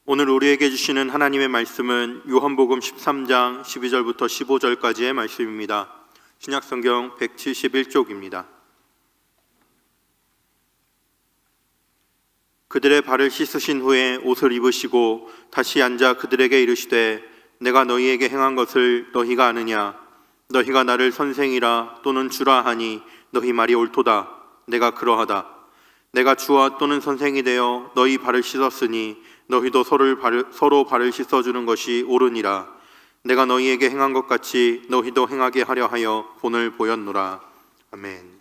오늘 우리에게 주시는 하나님의 말씀은 요한복음 13장 12절부터 15절까지의 말씀입니다. 신약성경 171쪽입니다. 그들의 발을 씻으신 후에 옷을 입으시고 다시 앉아 그들에게 이르시되 내가 너희에게 행한 것을 너희가 아느냐? 너희가 나를 선생이라 또는 주라 하니 너희 말이 옳도다. 내가 그러하다. 내가 주와 또는 선생이 되어 너희 발을 씻었으니 너희도 서로 발을 씻어주는 것이 옳으니라. 내가 너희에게 행한 것 같이 너희도 행하게 하려 하여 본을 보였노라. 아멘.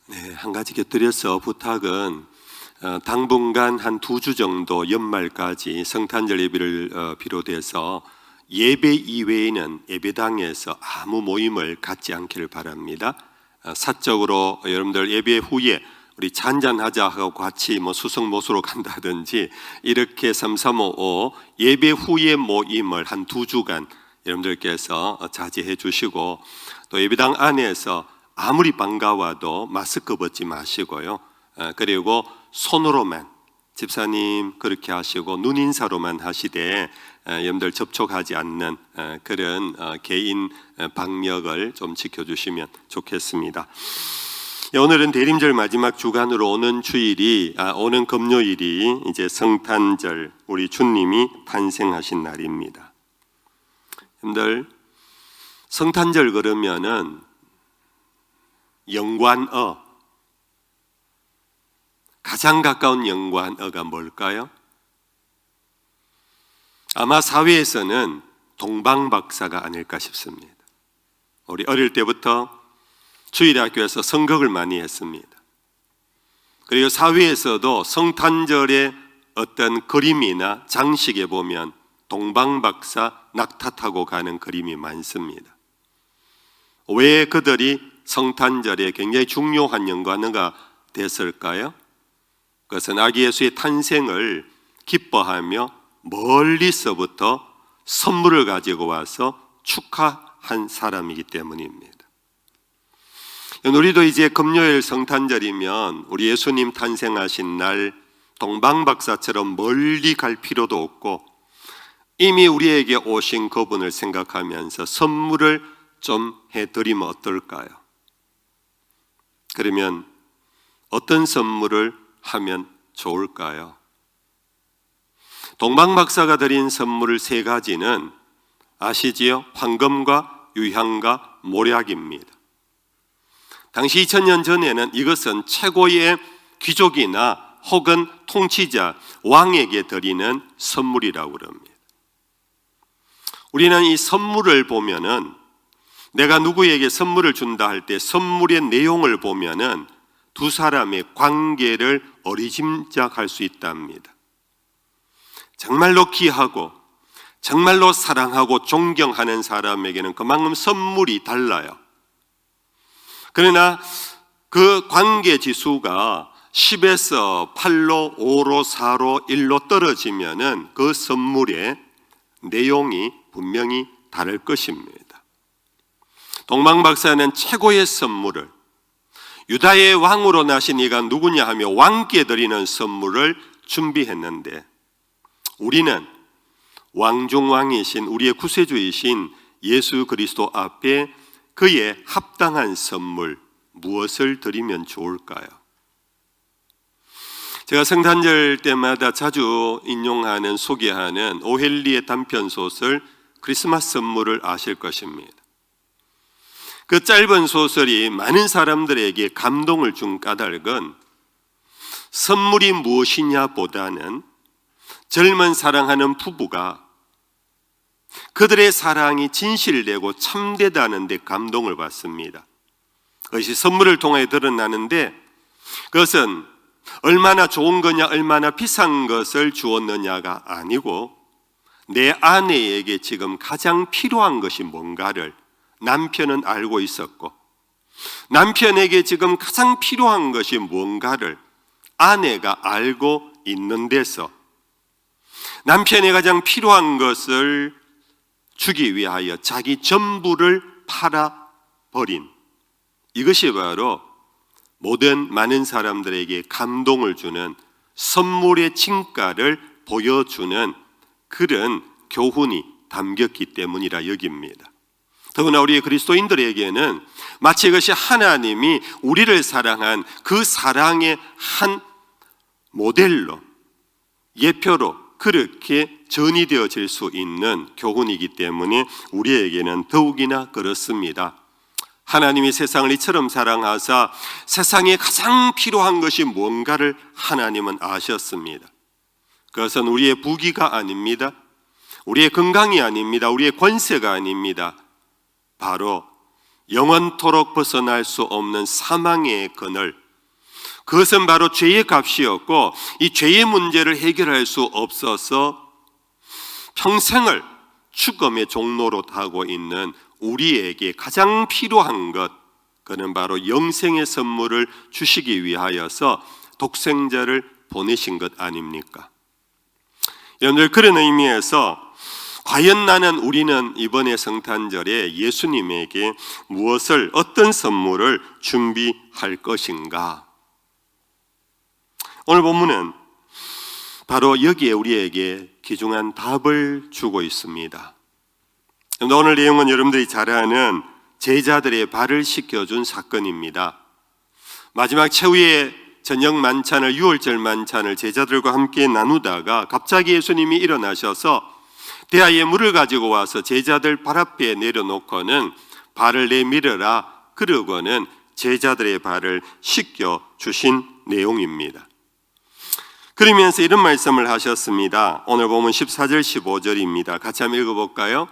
네, 한 가지 곁들여서 부탁은 당분간 한 2주 정도 연말까지 성탄절 예배를 비롯해서 예배 이외에는 예배당에서 아무 모임을 갖지 않기를 바랍니다. 사적으로 여러분들 예배 후에 우리 잔잔하자 하고 같이 수성모수로 간다든지 이렇게 3355 예배 후에 모임을 한 2주간 여러분들께서 자제해 주시고, 또 예배당 안에서 아무리 반가워도 마스크 벗지 마시고요. 그리고 손으로만, 집사님 그렇게 하시고 눈인사로만 하시되 여러분들 접촉하지 않는 그런 개인 방역을 좀 지켜주시면 좋겠습니다. 오늘은 대림절 마지막 주간으로 오는 오는 금요일이 이제 성탄절, 우리 주님이 탄생하신 날입니다. 여러분들 성탄절 그러면은 연관어, 가장 가까운 연관어가 뭘까요? 아마 사회에서는 동방박사가 아닐까 싶습니다. 우리 어릴 때부터 주일학교에서 성극을 많이 했습니다. 그리고 사회에서도 성탄절의 어떤 그림이나 장식에 보면 동방박사 낙타 타고 가는 그림이 많습니다. 왜 그들이 성탄절에 굉장히 중요한 연관어가 됐을까요? 그것은 아기 예수의 탄생을 기뻐하며 멀리서부터 선물을 가지고 와서 축하한 사람이기 때문입니다. 우리도 이제 금요일 성탄절이면 우리 예수님 탄생하신 날 동방박사처럼 멀리 갈 필요도 없고 이미 우리에게 오신 그분을 생각하면서 선물을 좀 해드리면 어떨까요? 그러면 어떤 선물을 하면 좋을까요? 동방박사가 드린 선물 3가지는 아시지요? 황금과 유향과 모략입니다. 당시 2000년 전에는 이것은 최고의 귀족이나 혹은 통치자, 왕에게 드리는 선물이라고 합니다. 우리는 이 선물을 보면은, 내가 누구에게 선물을 준다 할 때 선물의 내용을 보면은 두 사람의 관계를 어리짐작할 수 있답니다. 정말로 귀하고 정말로 사랑하고 존경하는 사람에게는 그만큼 선물이 달라요. 그러나 그 관계 지수가 10에서 8로 5로 4로 1로 떨어지면은 그 선물의 내용이 분명히 다를 것입니다. 동방박사는 최고의 선물을, 유다의 왕으로 나신 이가 누구냐 하며 왕께 드리는 선물을 준비했는데, 우리는 왕중왕이신 우리의 구세주이신 예수 그리스도 앞에 그의 합당한 선물 무엇을 드리면 좋을까요? 제가 성탄절 때마다 자주 인용하는, 소개하는 오헬리의 단편소설 크리스마스 선물을 아실 것입니다. 그 짧은 소설이 많은 사람들에게 감동을 준 까닭은 선물이 무엇이냐 보다는 젊은 사랑하는 부부가 그들의 사랑이 진실되고 참되다는 데 감동을 받습니다. 그것이 선물을 통해 드러나는데, 그것은 얼마나 좋은 거냐, 얼마나 비싼 것을 주었느냐가 아니고 내 아내에게 지금 가장 필요한 것이 뭔가를 남편은 알고 있었고, 남편에게 지금 가장 필요한 것이 뭔가를 아내가 알고 있는 데서 남편이 가장 필요한 것을 주기 위하여 자기 전부를 팔아버린, 이것이 바로 모든 많은 사람들에게 감동을 주는 선물의 진가를 보여주는 그런 교훈이 담겼기 때문이라 여깁니다. 더구나 우리 그리스도인들에게는 마치 이것이 하나님이 우리를 사랑한 그 사랑의 한 모델로, 예표로 그렇게 전이되어질 수 있는 교훈이기 때문에 우리에게는 더욱이나 그렇습니다. 하나님이 세상을 이처럼 사랑하사 세상에 가장 필요한 것이 뭔가를 하나님은 아셨습니다. 그것은 우리의 부귀가 아닙니다. 우리의 건강이 아닙니다. 우리의 권세가 아닙니다. 바로 영원토록 벗어날 수 없는 사망의 그늘, 그것은 바로 죄의 값이었고 이 죄의 문제를 해결할 수 없어서 평생을 죽음의 종로로 타고 있는 우리에게 가장 필요한 것, 그는 바로 영생의 선물을 주시기 위하여서 독생자를 보내신 것 아닙니까? 여러분들, 그런 의미에서 과연 우리는 이번에 성탄절에 예수님에게 무엇을, 어떤 선물을 준비할 것인가? 오늘 본문은 바로 여기에 우리에게 귀중한 답을 주고 있습니다. 오늘 내용은 여러분들이 잘 아는 제자들의 발을 씻겨준 사건입니다. 마지막 최후의 저녁 만찬을, 유월절 만찬을 제자들과 함께 나누다가 갑자기 예수님이 일어나셔서 대야에 물을 가지고 와서 제자들 발 앞에 내려놓고는 발을 내밀어라, 그러고는 제자들의 발을 씻겨주신 내용입니다. 그러면서 이런 말씀을 하셨습니다. 오늘 보면 14절 15절입니다. 같이 한번 읽어볼까요?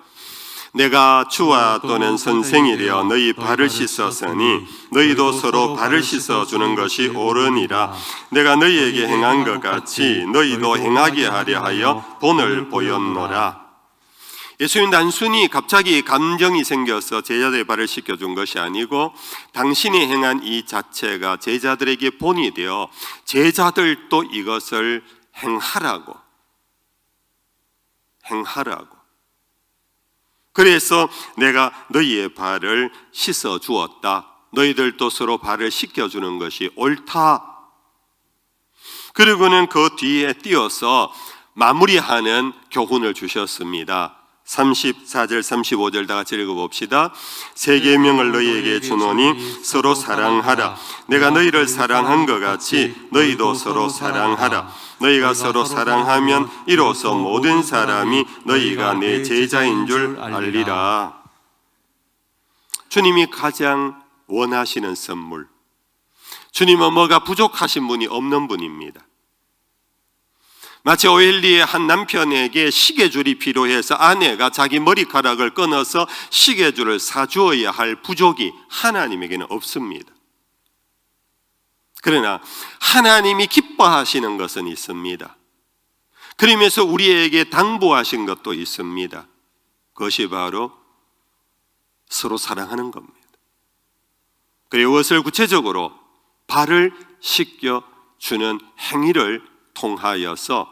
내가 주와 또는 선생이 되어 너희 발을 씻었으니 너희도 서로 발을 씻어주는 것이 옳으니라. 내가 너희에게 행한 것 같이 너희도 행하게 하려 하여 본을 보였노라. 예수님 단순히 갑자기 감정이 생겨서 제자들의 발을 씻겨준 것이 아니고 당신이 행한 이 자체가 제자들에게 본이 되어 제자들도 이것을 행하라고. 그래서 내가 너희의 발을 씻어 주었다. 너희들도 서로 발을 씻겨주는 것이 옳다. 그리고는 그 뒤에 띄어서 마무리하는 교훈을 주셨습니다. 34절 35절 다 같이 읽어봅시다. 새 계명을 너희에게 주노니 서로 사랑하라. 내가 너희를 사랑한 것 같이 너희도 서로 사랑하라. 너희가 서로 사랑하면 이로써 모든 사람이 너희가 내 제자인 줄 알리라. 주님이 가장 원하시는 선물, 주님은 뭐가 부족하신 분이 없는 분입니다. 마치 오엘리의 한 남편에게 시계줄이 필요해서 아내가 자기 머리카락을 끊어서 시계줄을 사주어야 할 부족이 하나님에게는 없습니다. 그러나 하나님이 기뻐하시는 것은 있습니다. 그러면서 우리에게 당부하신 것도 있습니다. 그것이 바로 서로 사랑하는 겁니다. 그리고 그것을 구체적으로 발을 씻겨주는 행위를 통하여서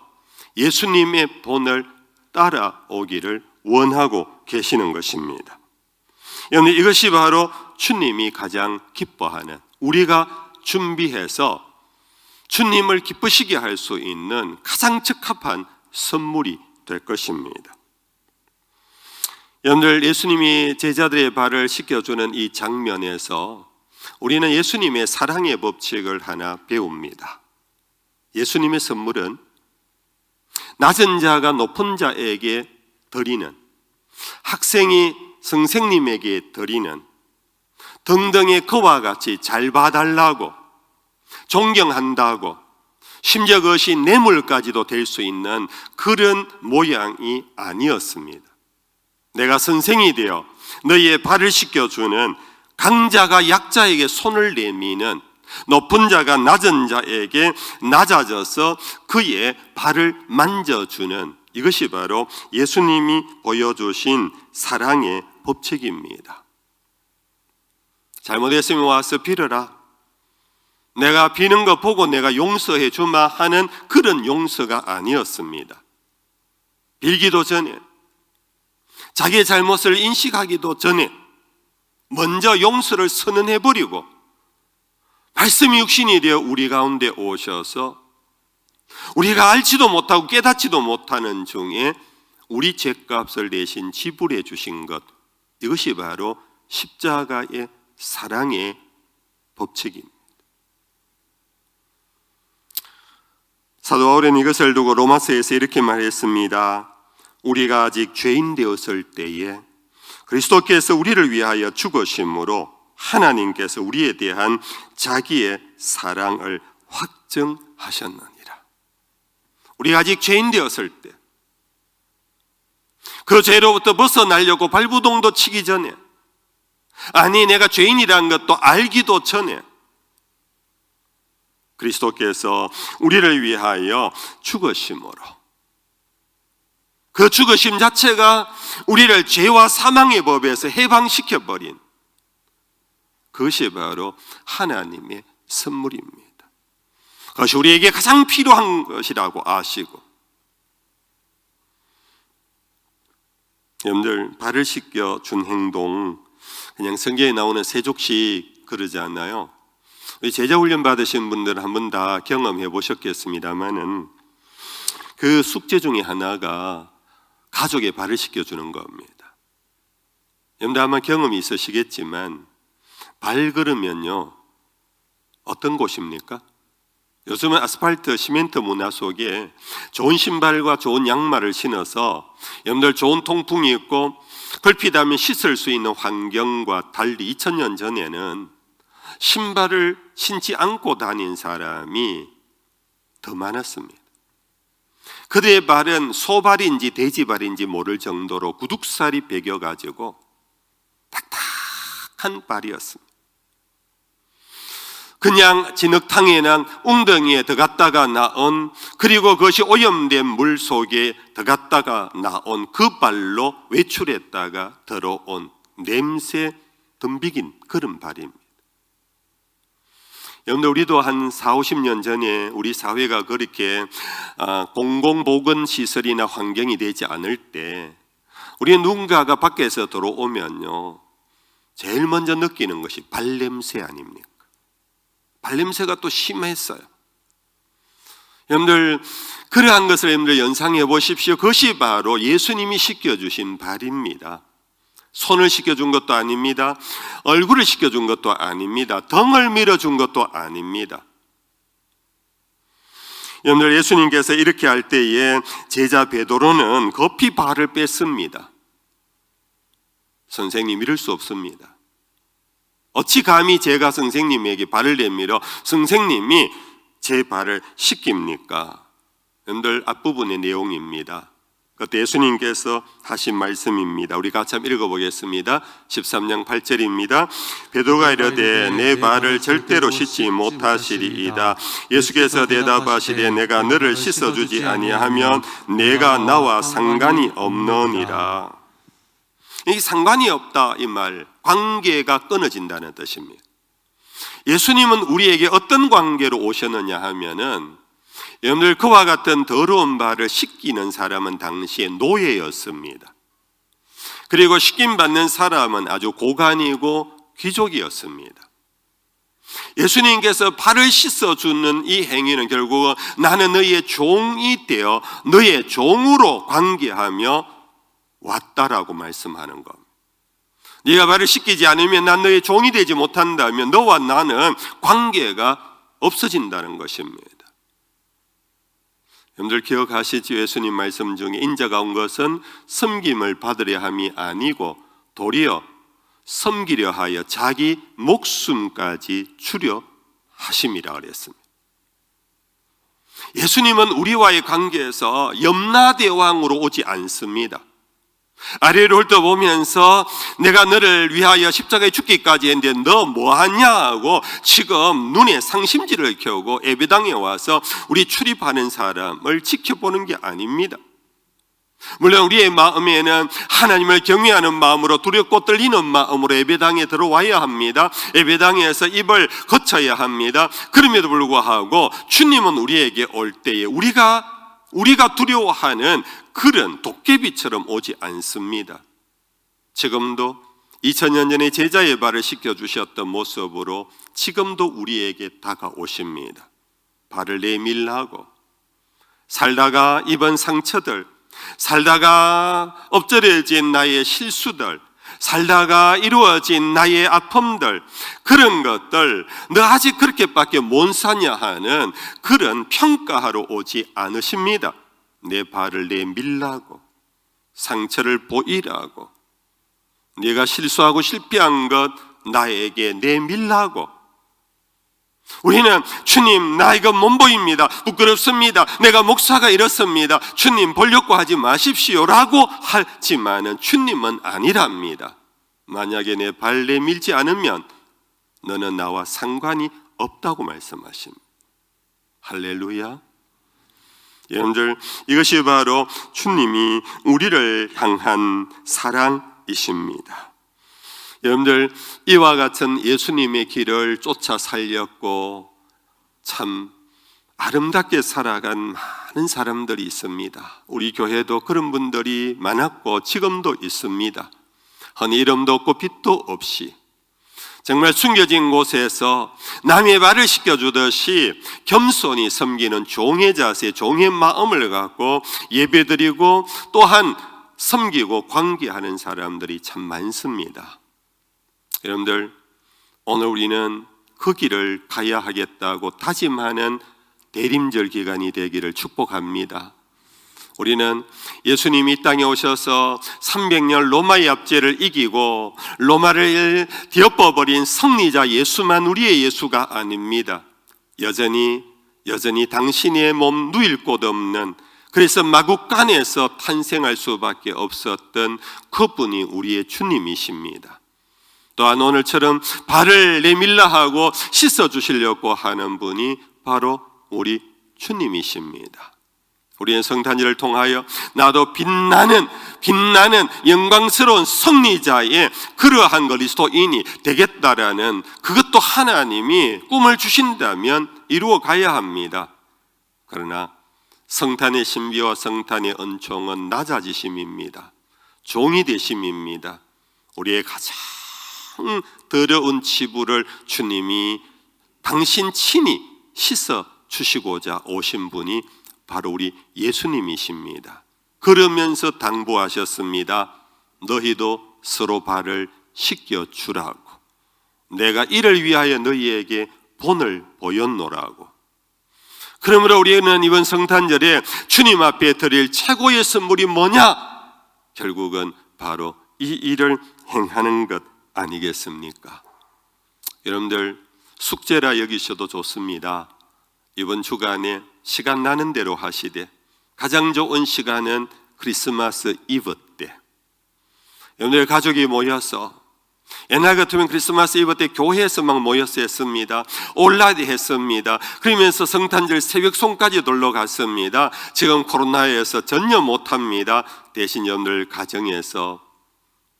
예수님의 본을 따라오기를 원하고 계시는 것입니다. 여러분, 이것이 바로 주님이 가장 기뻐하는, 우리가 준비해서 주님을 기쁘시게 할 수 있는 가장 적합한 선물이 될 것입니다. 여러분들, 예수님이 제자들의 발을 씻겨주는 이 장면에서 우리는 예수님의 사랑의 법칙을 하나 배웁니다. 예수님의 선물은 낮은 자가 높은 자에게 드리는, 학생이 선생님에게 드리는 등등의 그와 같이 잘 봐달라고, 존경한다고, 심지어 그것이 뇌물까지도 될 수 있는 그런 모양이 아니었습니다. 내가 선생이 되어 너희의 발을 씻겨주는, 강자가 약자에게 손을 내미는, 높은 자가 낮은 자에게 낮아져서 그의 발을 만져주는, 이것이 바로 예수님이 보여주신 사랑의 법칙입니다. 잘못했으면 와서 빌어라. 내가 비는 거 보고 내가 용서해 주마 하는 그런 용서가 아니었습니다. 빌기도 전에, 자기의 잘못을 인식하기도 전에 먼저 용서를 선언해버리고 말씀이 육신이 되어 우리 가운데 오셔서 우리가 알지도 못하고 깨닫지도 못하는 중에 우리 죄값을 대신 지불해 주신 것, 이것이 바로 십자가의 사랑의 법칙입니다. 사도 바울은 이것을 두고 로마서에서 이렇게 말했습니다. 우리가 아직 죄인 되었을 때에 그리스도께서 우리를 위하여 죽으심으로 하나님께서 우리에 대한 자기의 사랑을 확증하셨느니라. 우리가 아직 죄인 되었을 때, 그 죄로부터 벗어나려고 발부동도 치기 전에, 아니 내가 죄인이라는 것도 알기도 전에 그리스도께서 우리를 위하여 죽으심으로, 그 죽으심 자체가 우리를 죄와 사망의 법에서 해방시켜버린, 그것이 바로 하나님의 선물입니다. 그것이 우리에게 가장 필요한 것이라고 아시고, 여러분들 발을 씻겨준 행동, 그냥 성경에 나오는 세족식 그러지 않아요. 우리 제자훈련 받으신 분들은 한번 다 경험해 보셨겠습니다만은 그 숙제 중에 하나가 가족의 발을 씻겨주는 겁니다. 여러분들 아마 경험이 있으시겠지만 발 걸으면요 어떤 곳입니까? 요즘은 아스팔트, 시멘트 문화 속에 좋은 신발과 좋은 양말을 신어서 여러분들 좋은 통풍이 있고 걸핏하면 씻을 수 있는 환경과 달리 2000년 전에는 신발을 신지 않고 다닌 사람이 더 많았습니다. 그들의 발은 소발인지 돼지발인지 모를 정도로 구둑살이 배겨가지고 탁탁한 발이었습니다. 그냥 진흙탕에나 웅덩이에 들어갔다가 나온, 그리고 그것이 오염된 물 속에 들어갔다가 나온 그 발로 외출했다가 들어온 냄새 덤비긴 그런 발입니다. 여러분들, 우리도 한 40-50년 전에 우리 사회가 그렇게 공공보건시설이나 환경이 되지 않을 때 우리 누군가가 밖에서 들어오면요 제일 먼저 느끼는 것이 발냄새 아닙니까? 발냄새가 또 심했어요. 여러분들, 그러한 것을 여러분들 연상해 보십시오. 그것이 바로 예수님이 씻겨주신 발입니다. 손을 씻겨준 것도 아닙니다. 얼굴을 씻겨준 것도 아닙니다. 등을 밀어준 것도 아닙니다. 여러분들, 예수님께서 이렇게 할 때에 제자 베드로는 급히 발을 뺐습니다. 선생님, 이럴 수 없습니다. 어찌 감히 제가 선생님에게 발을 내밀어 선생님이 제 발을 씻깁니까? 여러분들, 앞부분의 내용입니다. 그때 예수님께서 하신 말씀입니다. 우리 같이 한번 읽어보겠습니다. 13장 8절입니다. 베드로가 이르되 내 발을 절대로 씻지 못하시리이다. 예수께서 대답하시되 내가 너를 씻어주지 아니하면 내가 나와 상관이 없느니라. 이 상관이 없다, 이 말, 관계가 끊어진다는 뜻입니다. 예수님은 우리에게 어떤 관계로 오셨느냐 하면은, 여러분들, 그와 같은 더러운 발을 씻기는 사람은 당시에 노예였습니다. 그리고 씻김받는 사람은 아주 고관이고 귀족이었습니다. 예수님께서 발을 씻어주는 이 행위는 결국 나는 너의 종이 되어 너의 종으로 관계하며 왔다라고 말씀하는 겁니다. 네가 발을 씻기지 않으면 난 너의 종이 되지 못한다면 너와 나는 관계가 없어진다는 것입니다. 여러분들 기억하시죠? 예수님 말씀 중에 인자가 온 것은 섬김을 받으려 함이 아니고 도리어 섬기려 하여 자기 목숨까지 주려 하심이라 그랬습니다. 예수님은 우리와의 관계에서 염라대왕으로 오지 않습니다. 아래를 훑어보면서 내가 너를 위하여 십자가에 죽기까지 했는데 너 뭐하냐 하고 지금 눈에 상심지를 켜고 예배당에 와서 우리 출입하는 사람을 지켜보는 게 아닙니다. 물론 우리의 마음에는 하나님을 경외하는 마음으로 두렵고 떨리는 마음으로 예배당에 들어와야 합니다. 예배당에서 입을 거쳐야 합니다. 그럼에도 불구하고 주님은 우리에게 올 때에 우리가 두려워하는 그런 도깨비처럼 오지 않습니다. 지금도 2000년 전에 제자의 발을 씻겨주셨던 모습으로 지금도 우리에게 다가오십니다. 발을 내밀라고, 살다가 입은 상처들, 살다가 엎드려진 나의 실수들, 살다가 이루어진 나의 아픔들, 그런 것들 너 아직 그렇게밖에 못 사냐 하는 그런 평가하러 오지 않으십니다. 내 발을 내밀라고, 상처를 보이라고, 네가 실수하고 실패한 것 나에게 내밀라고. 우리는 주님, 나 이거 못 보입니다, 부끄럽습니다, 내가 목사가 이렇습니다, 주님 보려고 하지 마십시오라고 하지만은 주님은 아니랍니다. 만약에 내 발 내밀지 않으면 너는 나와 상관이 없다고 말씀하십니다. 할렐루야. 여러분들, 이것이 바로 주님이 우리를 향한 사랑이십니다. 여러분들, 이와 같은 예수님의 길을 쫓아 살렸고 참 아름답게 살아간 많은 사람들이 있습니다. 우리 교회도 그런 분들이 많았고 지금도 있습니다. 흔히 이름도 없고 빛도 없이 정말 숨겨진 곳에서 남의 발을 씻겨주듯이 겸손히 섬기는 종의 자세, 종의 마음을 갖고 예배드리고 또한 섬기고 관계하는 사람들이 참 많습니다. 여러분들, 오늘 우리는 그 길을 가야 하겠다고 다짐하는 대림절 기간이 되기를 축복합니다. 우리는 예수님이 이 땅에 오셔서 300년 로마의 압제를 이기고 로마를 뒤엎어버린 승리자 예수만 우리의 예수가 아닙니다. 여전히 당신의 몸 누일 곳 없는, 그래서 마국간에서 탄생할 수밖에 없었던 그분이 우리의 주님이십니다. 또한 오늘처럼 발을 내밀라 하고 씻어주시려고 하는 분이 바로 우리 주님이십니다. 우리는 성탄절을 통하여 나도 빛나는 영광스러운 승리자의 그러한 그리스도인이 되겠다라는, 그것도 하나님이 꿈을 주신다면 이루어 가야 합니다. 그러나 성탄의 신비와 성탄의 은총은 낮아지심입니다. 종이 되심입니다. 우리의 가장 더러운 치부를 주님이 당신 친히 씻어 주시고자 오신 분이 바로 우리 예수님이십니다. 그러면서 당부하셨습니다. 너희도 서로 발을 씻겨주라고. 내가 이를 위하여 너희에게 본을 보였노라고. 그러므로 우리는 이번 성탄절에 주님 앞에 드릴 최고의 선물이 뭐냐? 결국은 바로 이 일을 행하는 것 아니겠습니까? 여러분들, 숙제라 여기셔도 좋습니다. 이번 주간에 시간 나는 대로 하시되 가장 좋은 시간은 크리스마스 이브 때, 여러분들 가족이 모여서, 옛날 같으면 크리스마스 이브 때 교회에서 막 모여서 했습니다. 온라인 했습니다. 그러면서 성탄절 새벽송까지 놀러 갔습니다. 지금 코로나에서 전혀 못합니다. 대신 여러분들 가정에서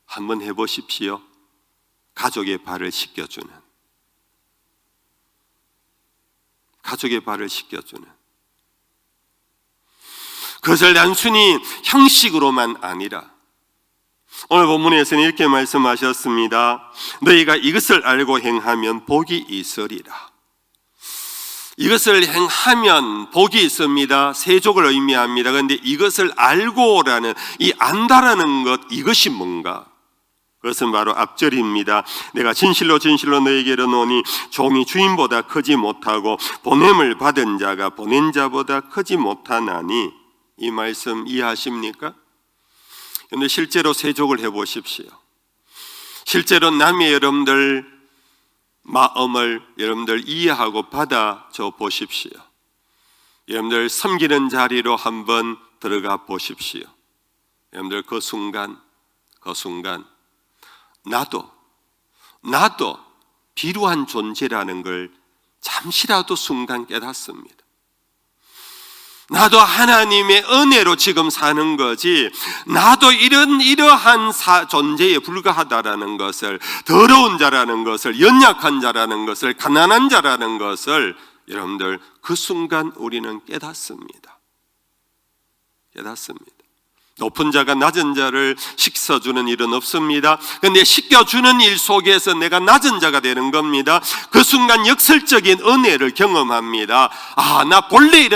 한번 해보십시오. 가족의 발을 씻겨주는, 가족의 발을 씻겨주는, 그것을 단순히 형식으로만 아니라, 오늘 본문에서는 이렇게 말씀하셨습니다. 너희가 이것을 알고 행하면 복이 있으리라. 이것을 행하면 복이 있습니다. 세족을 의미합니다. 그런데 이것을 알고라는, 이 안다라는 것, 이것이 뭔가? 그것은 바로 앞절입니다. 내가 진실로 너에게 이르노니 종이 주인보다 크지 못하고 보냄을 받은 자가 보낸 자보다 크지 못하나니. 이 말씀 이해하십니까? 그런데 실제로 세족을 해보십시오. 실제로 남의 여러분들 마음을 여러분들 이해하고 받아줘 보십시오. 여러분들 섬기는 자리로 한번 들어가 보십시오. 여러분들 그 순간 나도 비루한 존재라는 걸 잠시라도 순간 깨닫습니다. 나도 하나님의 은혜로 지금 사는 거지, 나도 이러한 존재에 불과하다라는 것을, 더러운 자라는 것을, 연약한 자라는 것을, 가난한 자라는 것을 여러분들 그 순간 우리는 깨닫습니다. 높은 자가 낮은 자를 식혀주는 일은 없습니다. 그런데 식혀주는 일 속에서 내가 낮은 자가 되는 겁니다. 그 순간 역설적인 은혜를 경험합니다. 나 본래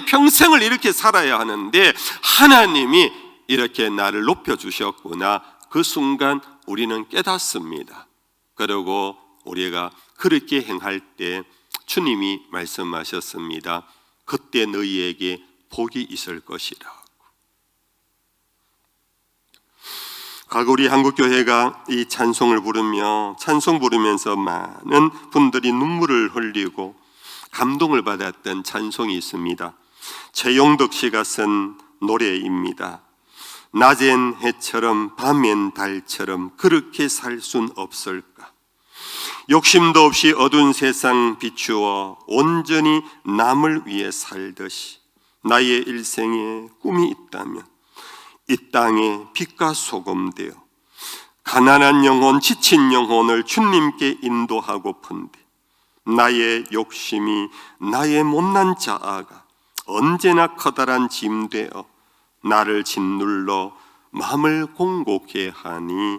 평생을 이렇게 살아야 하는데 하나님이 이렇게 나를 높여주셨구나. 그 순간 우리는 깨닫습니다. 그리고 우리가 그렇게 행할 때 주님이 말씀하셨습니다. 그때 너희에게 복이 있을 것이라. 과거 우리 한국교회가 이 찬송을 부르면서 많은 분들이 눈물을 흘리고 감동을 받았던 찬송이 있습니다. 최용덕 씨가 쓴 노래입니다. 낮엔 해처럼 밤엔 달처럼 그렇게 살 순 없을까. 욕심도 없이 어두운 세상 비추어 온전히 남을 위해 살듯이 나의 일생에 꿈이 있다면 이 땅에 빛과 소금 되어 가난한 영혼, 지친 영혼을 주님께 인도하고픈데 나의 욕심이, 나의 못난 자아가 언제나 커다란 짐 되어 나를 짓눌러 마음을 공고케 하니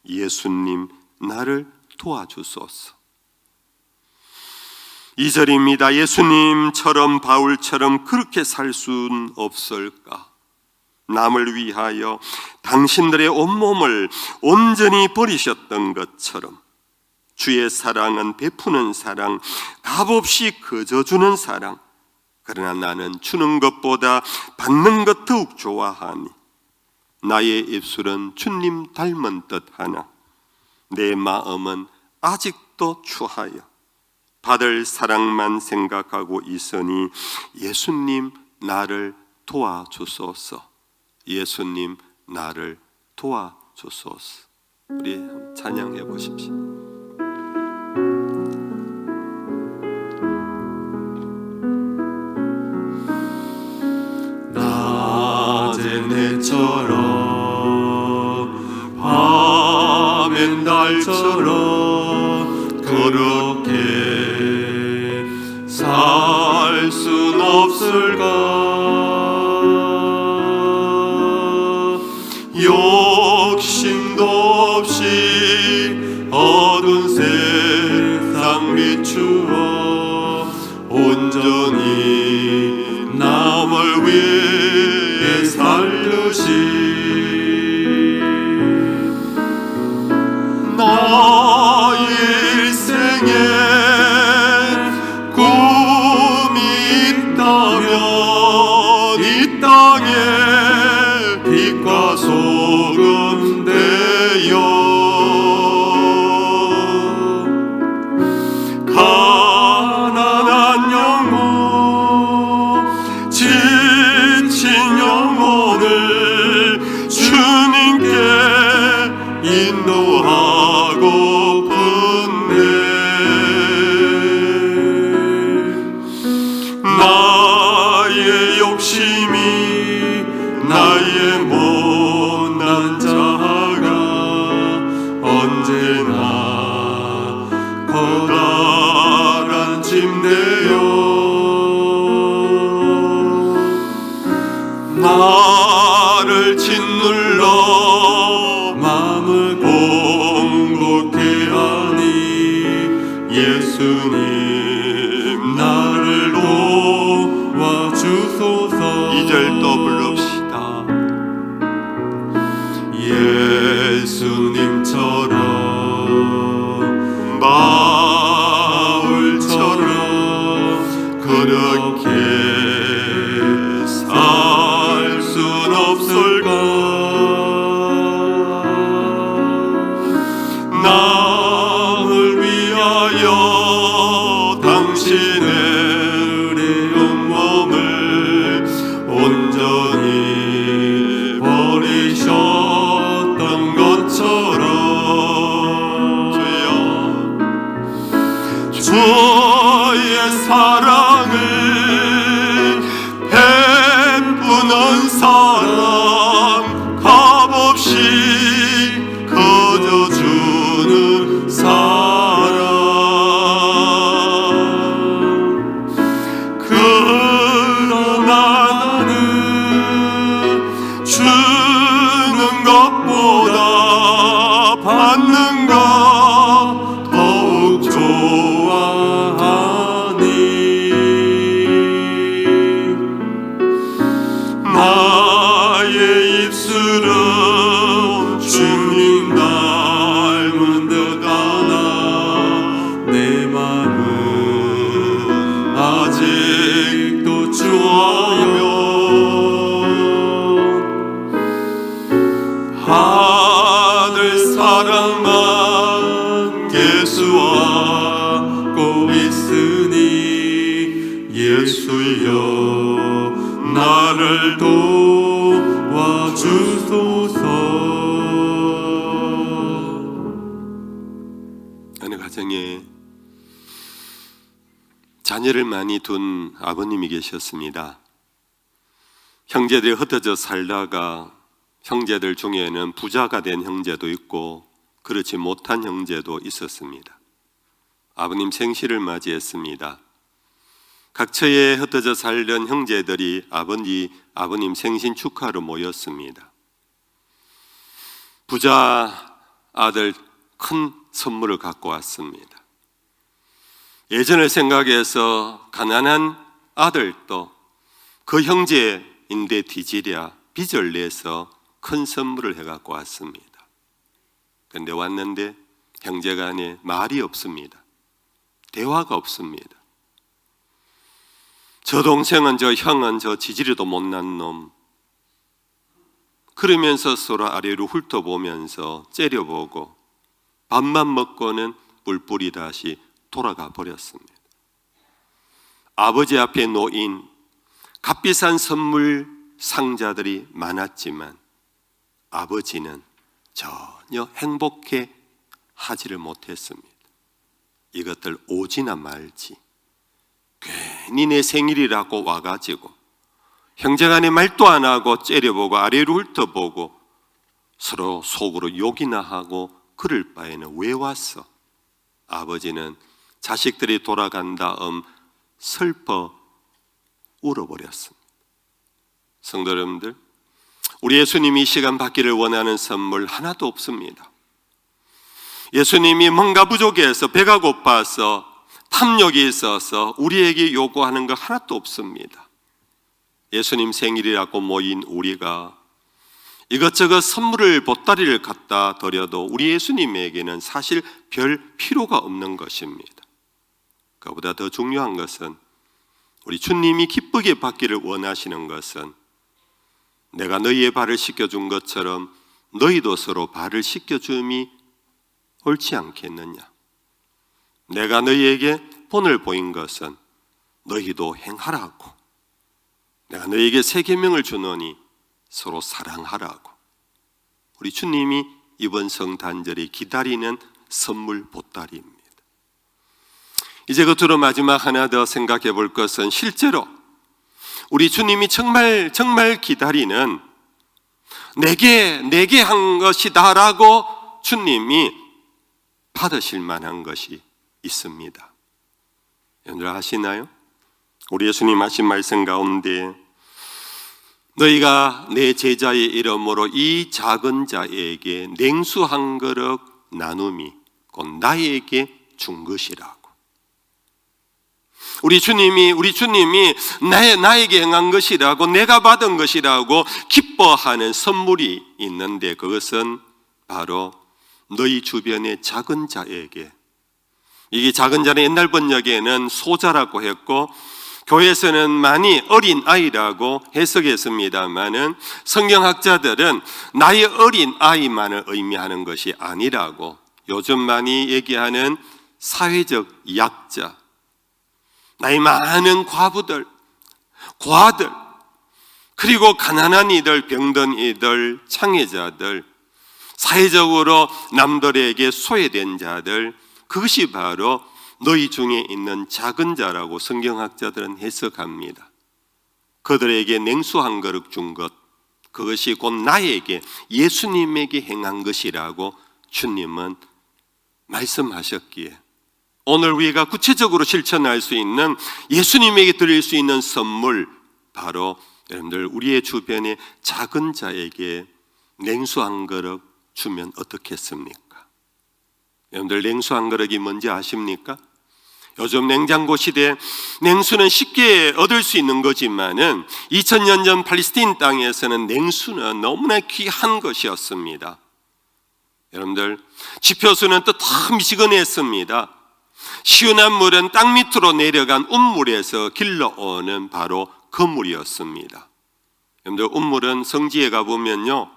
예수님 나를 도와주소서. 2절입니다. 예수님처럼 바울처럼 그렇게 살 순 없을까? 남을 위하여 당신들의 온몸을 온전히 버리셨던 것처럼 주의 사랑은 베푸는 사랑, 값없이 거저주는 사랑. 그러나 나는 주는 것보다 받는 것 더욱 좋아하니 나의 입술은 주님 닮은 듯하나 내 마음은 아직도 추하여 받을 사랑만 생각하고 있으니 예수님 나를 도와주소서. 예수님 나를 도와주소서. 우리 찬양해 보십시오. 낮엔 해처럼 밤엔 달처럼 그렇게 살 순 없을까. 욕심도 없이 어두운 세상 비추어 온전히 남을 위해 살듯이 나의 일생에 꿈이 있다면 이 땅에 빛과 소금 되어 가난한 영혼, 지친 영혼을 주님께 인도하고픈네. 나의 욕심이, 나의 못난 자가 언제나 커다란 짐 되어 나를 짓눌러 마음을 공고케 하니 예수님 나를 도와주소서. 2절 또 부릅시다. 예수님처럼 바울처럼 그렇게 살 순 없을까. 남을 위하여 당신의 온몸을 온전히 버리셨던 것처럼 주의 사랑을 사랑 그러나 나는 주는 것보다 받는 것 더욱 좋아하니 나의 입술은 주님 닮은 듯 하나 내 맘은 아직도 좋아요 하늘 사랑만 계수하고 있으니 예수여 나를 도와주소서. 어느 가정에 자녀를 많이 둔 아버님이 계셨습니다. 형제들이 흩어져 살다가 형제들 중에는 부자가 된 형제도 있고 그렇지 못한 형제도 있었습니다. 아버님 생시를 맞이했습니다. 각처에 흩어져 살던 형제들이 아버님 생신 축하로 모였습니다. 부자 아들 큰 선물을 갖고 왔습니다. 예전을 생각해서 가난한 아들도 그 형제인데 뒤지랴 빚을 내서 큰 선물을 해갖고 왔습니다. 그런데 왔는데 형제간에 말이 없습니다. 대화가 없습니다. 저 동생은 저 형은 저 지지리도 못난 놈 그러면서 서로 아래로 훑어보면서 째려보고 밥만 먹고는 뿔뿔이 다시 돌아가 버렸습니다. 아버지 앞에 놓인 값비싼 선물 상자들이 많았지만 아버지는 전혀 행복해 하지를 못했습니다. 이것들 오지나 말지 괜히 내 생일이라고 와가지고 형제간에 말도 안 하고 째려보고 아래로 훑어보고 서로 속으로 욕이나 하고 그럴 바에는 왜 왔어? 아버지는 자식들이 돌아간 다음 슬퍼 울어버렸습니다. 성도 여러분들, 우리 예수님이 이 시간 받기를 원하는 선물 하나도 없습니다. 예수님이 뭔가 부족해서 배가 고파서 탐욕이 있어서 우리에게 요구하는 거 하나도 없습니다. 예수님 생일이라고 모인 우리가 이것저것 선물을 보따리를 갖다 드려도 우리 예수님에게는 사실 별 필요가 없는 것입니다. 그보다 더 중요한 것은 우리 주님이 기쁘게 받기를 원하시는 것은 내가 너희의 발을 씻겨준 것처럼 너희도 서로 발을 씻겨줌이 옳지 않겠느냐. 내가 너희에게 본을 보인 것은 너희도 행하라고. 내가 너희에게 새 계명을 주노니 서로 사랑하라고. 우리 주님이 이번 성탄절에 기다리는 선물 보따리입니다. 이제 끝으로 마지막 하나 더 생각해 볼 것은 실제로 우리 주님이 정말 기다리는 내게 한 것이다라고 주님이 받으실 만한 것이 있습니다. 여러분 아시나요? 우리 예수님 하신 말씀 가운데 너희가 내 제자의 이름으로 이 작은 자에게 냉수 한 그릇 나눔이 곧 나에게 준 것이라고. 우리 주님이 나에게 행한 것이라고 내가 받은 것이라고 기뻐하는 선물이 있는데 그것은 바로 너희 주변의 작은 자에게, 이게 작은 자는 옛날 번역에는 소자라고 했고 교회에서는 많이 어린 아이라고 해석했습니다마는 성경학자들은 나의 어린 아이만을 의미하는 것이 아니라고, 요즘 많이 얘기하는 사회적 약자, 나이 많은 과부들, 고아들, 그리고 가난한 이들, 병든 이들, 장애자들, 사회적으로 남들에게 소외된 자들, 그것이 바로 너희 중에 있는 작은 자라고 성경학자들은 해석합니다. 그들에게 냉수 한 그릇 준 것, 그것이 곧 나에게, 예수님에게 행한 것이라고 주님은 말씀하셨기에 오늘 우리가 구체적으로 실천할 수 있는 예수님에게 드릴 수 있는 선물, 바로 여러분들 우리의 주변에 작은 자에게 냉수 한 그릇 주면 어떻겠습니까? 여러분들 냉수 한 그릇이 뭔지 아십니까? 요즘 냉장고 시대에 냉수는 쉽게 얻을 수 있는 거지만은 2000년 전 팔레스타인 땅에서는 냉수는 너무나 귀한 것이었습니다. 여러분들 지표수는 또 더 미지근했습니다. 시원한 물은 땅 밑으로 내려간 운물에서 길러오는 바로 그 물이었습니다. 여러분들 운물은 성지에 가보면요,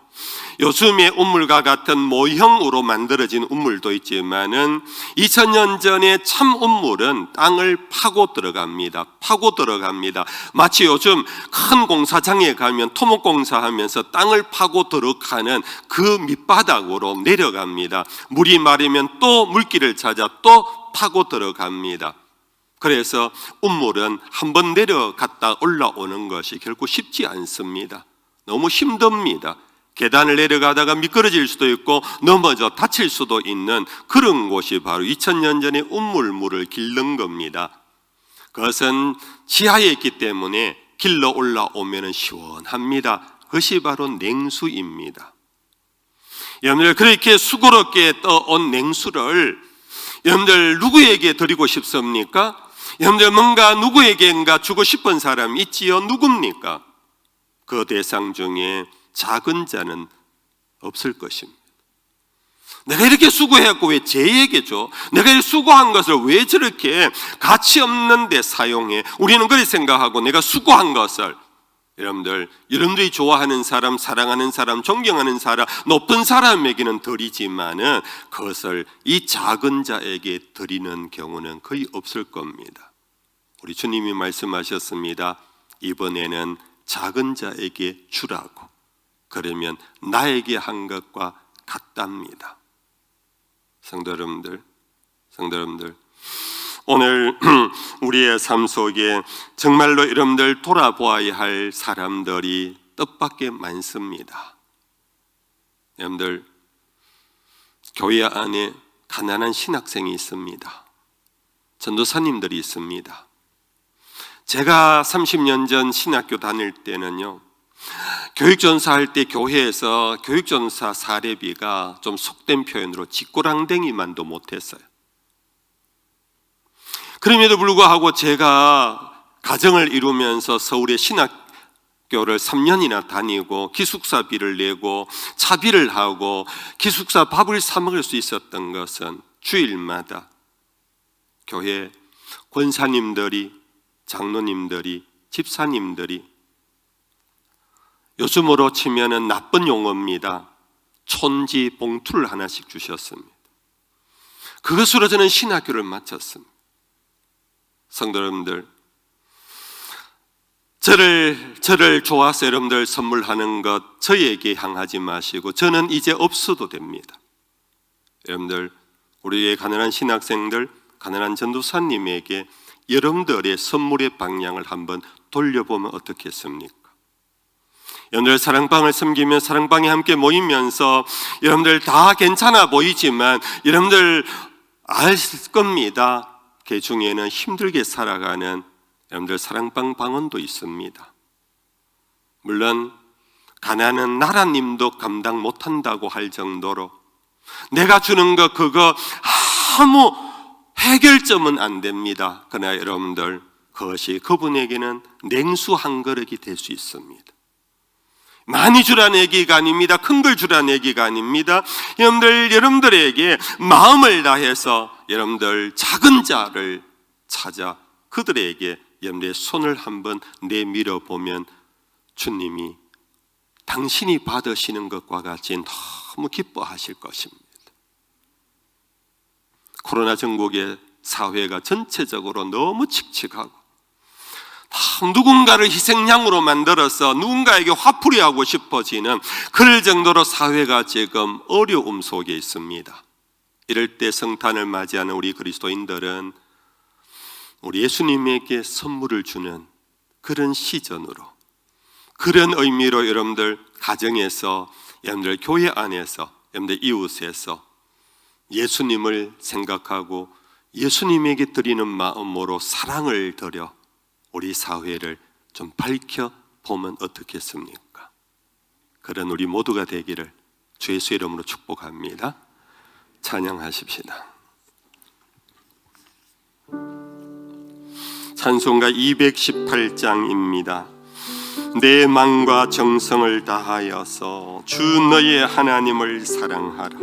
요즘의 운물과 같은 모형으로 만들어진 운물도 있지만은 2000년 전에 참 운물은 땅을 파고 들어갑니다. 마치 요즘 큰 공사장에 가면 토목공사 하면서 땅을 파고 들어가는 그 밑바닥으로 내려갑니다. 물이 마르면 또 물길을 찾아 또 파고 들어갑니다. 그래서 운물은 한번 내려갔다 올라오는 것이 결코 쉽지 않습니다. 너무 힘듭니다. 계단을 내려가다가 미끄러질 수도 있고 넘어져 다칠 수도 있는 그런 곳이 바로 2000년 전에 운물물을 길른 겁니다. 그것은 지하에 있기 때문에 길러 올라오면 시원합니다. 그것이 바로 냉수입니다. 여러분들, 그렇게 수고롭게 떠온 냉수를 여러분들 누구에게 드리고 싶습니까? 여러분들 뭔가 누구에게인가 주고 싶은 사람이 있지요? 누굽니까? 그 대상 중에 작은 자는 없을 것입니다. 내가 이렇게 수고했고 왜 쟤에게 줘? 내가 이렇게 수고한 것을 왜 저렇게 가치 없는 데 사용해? 우리는 그렇게 생각하고 내가 수고한 것을 여러분들이 좋아하는 사람, 사랑하는 사람, 존경하는 사람, 높은 사람에게는 드리지만은 그것을 이 작은 자에게 드리는 경우는 거의 없을 겁니다. 우리 주님이 말씀하셨습니다. 이번에는 작은 자에게 주라고. 그러면 나에게 한 것과 같답니다. 성도 여러분들, 오늘 우리의 삶 속에 정말로 여러분들 돌아보아야 할 사람들이 뜻밖의 많습니다. 여러분들, 교회 안에 가난한 신학생이 있습니다. 전도사님들이 있습니다. 제가 30년 전 신학교 다닐 때는요, 교육전사 할 때 교회에서 교육전사 사례비가 좀 속된 표현으로 쥐꼬랑댕이만도 못했어요. 그럼에도 불구하고 제가 가정을 이루면서 서울의 신학교를 3년이나 다니고 기숙사비를 내고 차비를 하고 기숙사 밥을 사 먹을 수 있었던 것은 주일마다 교회 권사님들이, 장로님들이, 집사님들이, 요즘으로 치면은 나쁜 용어입니다, 촌지 봉투를 하나씩 주셨습니다. 그것으로 저는 신학교를 마쳤습니다. 성도 여러분들, 저를 좋아서 여러분들 선물하는 것 저에게 향하지 마시고 저는 이제 없어도 됩니다. 여러분들, 우리의 가난한 신학생들, 가난한 전도사님에게 여러분들의 선물의 방향을 한번 돌려보면 어떻겠습니까? 여러분들 사랑방을 섬기며 사랑방에 함께 모이면서 여러분들 다 괜찮아 보이지만 여러분들 알 겁니다. 그 중에는 힘들게 살아가는 여러분들 사랑방 방언도 있습니다. 물론 가난은 나라님도 감당 못한다고 할 정도로 내가 주는 거 그거 아무 해결점은 안 됩니다. 그러나 여러분들 그것이 그분에게는 냉수 한 그릇이 될 수 있습니다. 많이 주라는 얘기가 아닙니다. 큰 걸 주라는 얘기가 아닙니다. 여러분들에게 마음을 다해서 여러분들 작은 자를 찾아 그들에게 여러분의 손을 한번 내밀어 보면 주님이 당신이 받으시는 것과 같이 너무 기뻐하실 것입니다. 코로나 전국의 사회가 전체적으로 너무 칙칙하고 누군가를 희생양으로 만들어서 누군가에게 화풀이하고 싶어지는 그럴 정도로 사회가 지금 어려움 속에 있습니다. 이럴 때 성탄을 맞이하는 우리 그리스도인들은 우리 예수님에게 선물을 주는 그런 시전으로, 그런 의미로 여러분들 가정에서, 여러분들 교회 안에서, 여러분들 이웃에서 예수님을 생각하고 예수님에게 드리는 마음으로 사랑을 드려 우리 사회를 좀 밝혀보면 어떻겠습니까? 그런 우리 모두가 되기를 주 예수 이름으로 축복합니다. 찬양하십시다. 찬송가 218장입니다. 내 마음과 정성을 다하여서 주 너의 하나님을 사랑하라.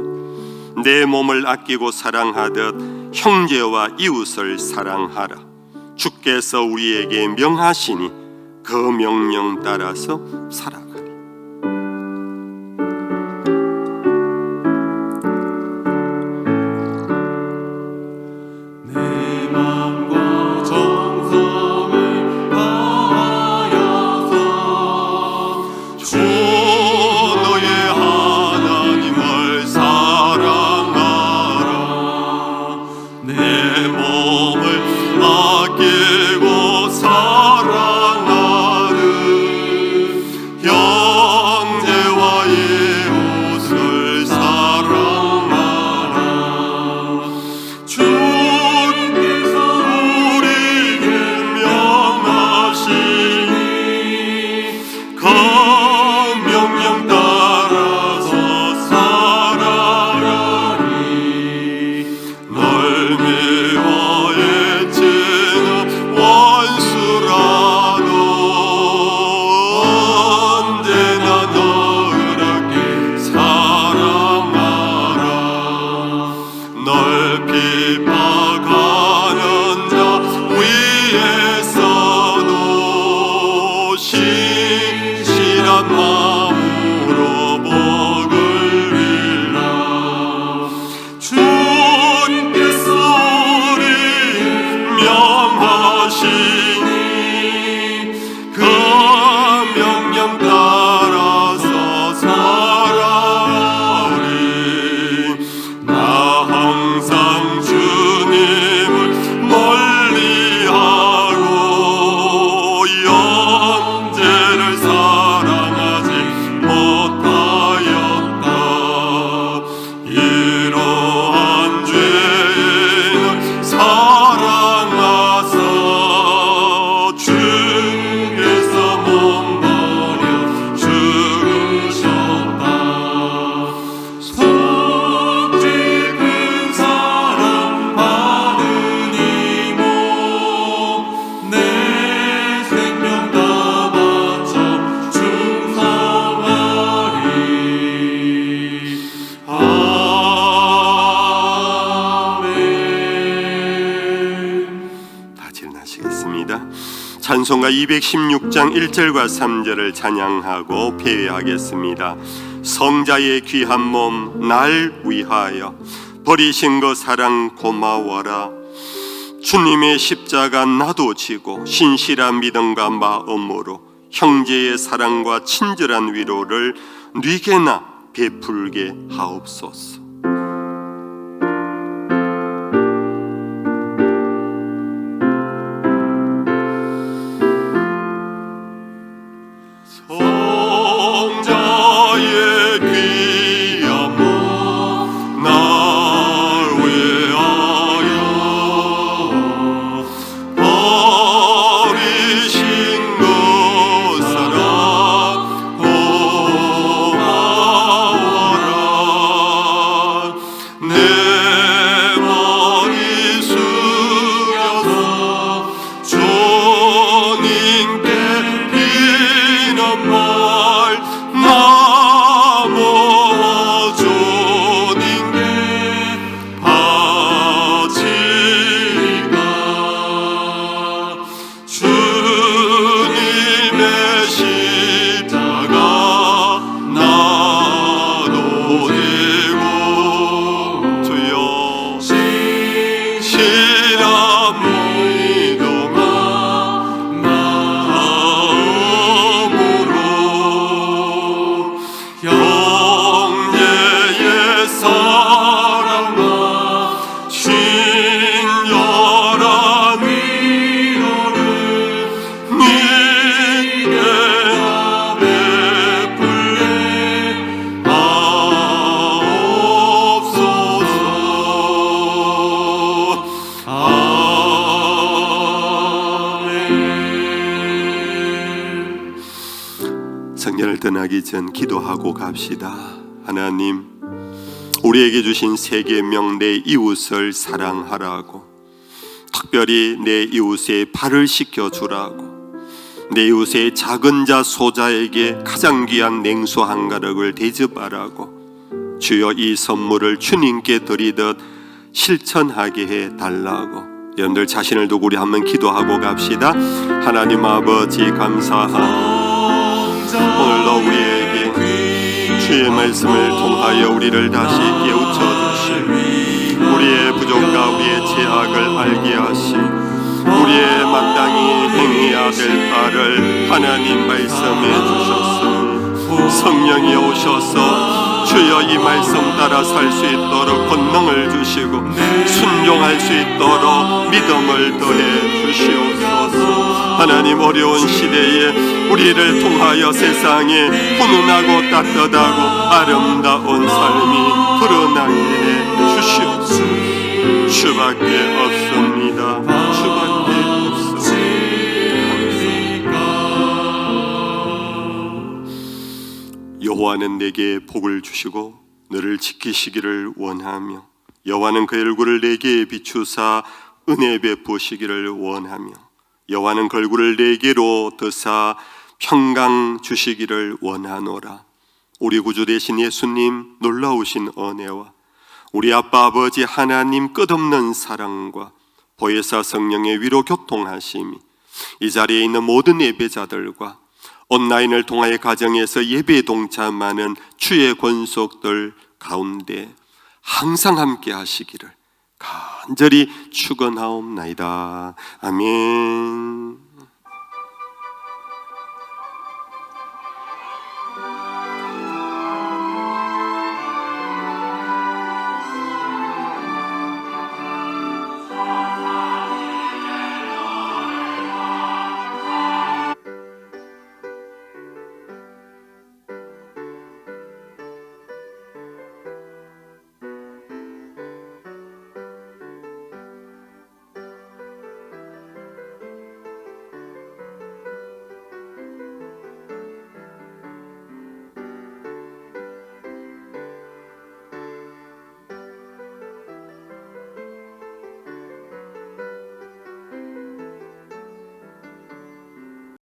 내 몸을 아끼고 사랑하듯 형제와 이웃을 사랑하라. 주께서 우리에게 명하시니 그 명령 따라서 살아가리. 내 마음과 정성을 다하여서 주 너의 하나님을 사랑하라. 내 몸을 아끼고 사랑하듯 형제와 이웃을 사랑하라. 주께서 우리에게 명하시니 그 명령 따라서 살아가리. 널 미워해치는 원수라도 언제나 너를 아끼 사랑하라. 널 비박하는 자 위에서도 신실한 마음으로 복을 빌라. 주께서 우리 명하시니 그 명령 따라서 살아가리. 나 항상 주님을 멀리하고 영제를 사랑하지 못하였다. 이러한 죄인을 사랑하사 주께서 몸 버려 죽으셨다. 속죄 큰 사랑 받으니 내 생명 다 바쳐 충성하리. 아멘. 다 질문하시겠습니다. 찬송가 216장 1절과 3절을 찬양하고 폐회하겠습니다. 성자의 귀한 몸 날 위하여 버리신 그 사랑 고마워라. 주님의 십자가 나도 지고 신실한 믿음과 마음으로 형제의 사랑과 친절한 위로를 네게나 베풀게 하옵소서. 성자의 귀한 몸 날 위하여 버리신 그 사랑 고마워라. 세상을 떠나기 전 기도하고 갑시다. 하나님, 우리에게 주신 세 계명 내 이웃을 사랑하라고, 특별히 내 이웃의 발을 씻겨주라고, 내 이웃의 작은 자 소자에게 가장 귀한 냉수 한 가락을 대접하라고, 주여 이 선물을 주님께 드리듯 실천하게 해달라고. 여러분들 자신을 두고 우리 한번 기도하고 갑시다. 하나님 아버지 감사합니다. 오늘도 우리에게 주의 말씀을 통하여 우리를 다시 깨우쳐 주시고, 우리의 부족과 우리의 죄악을 알게 하시고, 우리의 마땅히 행해야 될 바를 하나님 말씀해 주셨습니다. 성령이 오셔서 주여 이 말씀 따라 살 수 있도록 권능을 주시고 순종할 수 있도록 믿음을 더해 주시옵소서. 하나님, 어려운 시대에 우리를 통하여 세상에 훈훈하고 따뜻하고 아름다운 삶이 드러나게 해 주시옵소서. 주밖에 없습니다. 주밖에 없습니다. 여호와는 내게 복을 주시고 너를 지키시기를 원하며, 여호와는 그 얼굴을 내게 비추사 은혜 베푸시기를 원하며, 여호와는 그 얼굴을 내게로 드사 평강 주시기를 원하노라. 우리 구주 되신 예수님 놀라우신 은혜와 우리 아빠 아버지 하나님 끝없는 사랑과 보혜사 성령의 위로 교통하심이 이 자리에 있는 모든 예배자들과 온라인을 통하여 가정에서 예배에 동참하는 주의 권속들 가운데 항상 함께 하시기를 간절히 축원하옵나이다. 아멘.